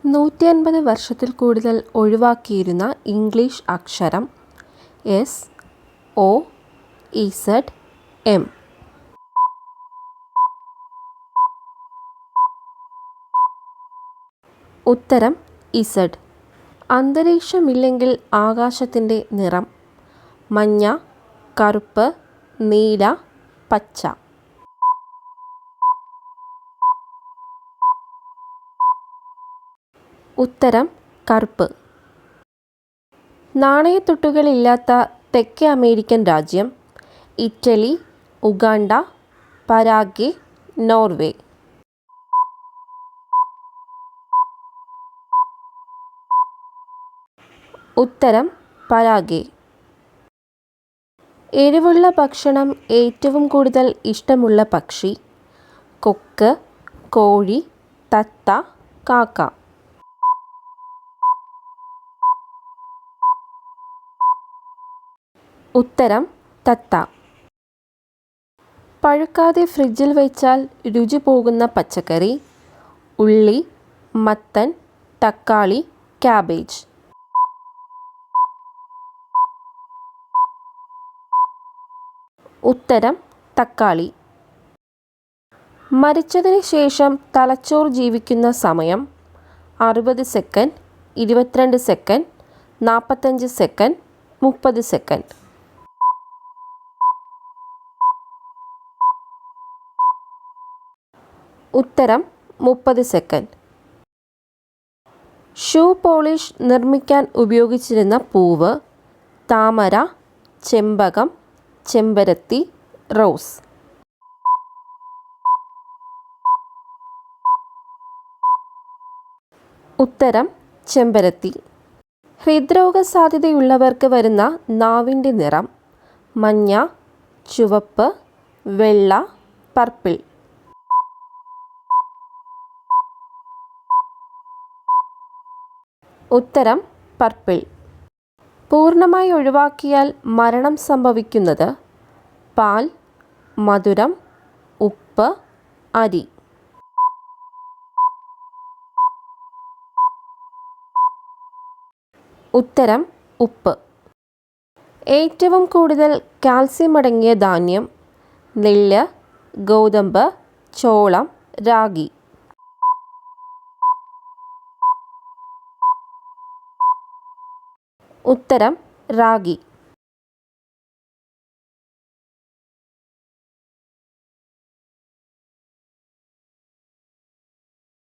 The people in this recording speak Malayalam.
150 വർഷത്തിൽ കൂടുതൽ ഒഴിവാക്കിയിരുന്ന ഇംഗ്ലീഷ് അക്ഷരം എസ്, ഒ, ഇസഡ്, എം. ഉത്തരം ഇസഡ്. അന്തരീക്ഷമില്ലെങ്കിൽ ആകാശത്തിൻ്റെ നിറം മഞ്ഞ, കറുപ്പ്, നീല, പച്ച. ഉത്തരം കറുപ്പ്. നാണയത്തുട്ടുകളില്ലാത്ത തെക്കേ അമേരിക്കൻ രാജ്യം ഇറ്റലി, ഉഗാണ്ട, പരാഗ്വേ, നോർവേ. ഉത്തരം പരാഗ്വേ. എരിവുള്ള ഭക്ഷണം ഏറ്റവും കൂടുതൽ ഇഷ്ടമുള്ള പക്ഷി കൊക്ക്, കോഴി, തത്ത, കാക്ക. ഉത്തരം തത്ത. പഴുക്കാതെ ഫ്രിഡ്ജിൽ വെച്ചാൽ രുചി പോകുന്ന പച്ചക്കറി ഉള്ളി, മത്തൻ, തക്കാളി, ക്യാബേജ്. ഉത്തരം തക്കാളി. മരിച്ചതിന് ശേഷം തലച്ചോർ ജീവിക്കുന്ന സമയം 60 സെക്കൻഡ്, 22 സെക്കൻഡ്, 45 സെക്കൻഡ്, 30 സെക്കൻഡ്. ഉത്തരം 30 സെക്കൻഡ്. ഷൂ പോളിഷ് നിർമ്മിക്കാൻ ഉപയോഗിച്ചിരുന്ന പൂവ് താമര, ചെമ്പകം, ചെമ്പരത്തി, റോസ്. ഉത്തരം ചെമ്പരത്തി. ഹൃദ്രോഗ സാധ്യതയുള്ളവർക്ക് വരുന്ന നാവിൻ്റെ നിറം മഞ്ഞ, ചുവപ്പ്, വെള്ള, പർപ്പിൾ. ഉത്തരം പർപ്പിൾ. പൂർണ്ണമായി ഒഴിവാക്കിയാൽ മരണം സംഭവിക്കുന്നത് പാൽ, മധുരം, ഉപ്പ്, അരി. ഉത്തരം ഉപ്പ്. ഏറ്റവും കൂടുതൽ കാൽസ്യം അടങ്ങിയ ധാന്യം നെല്ല്, ഗോതമ്പ്, ചോളം, രാഗി. ഉത്തരം രാഗി.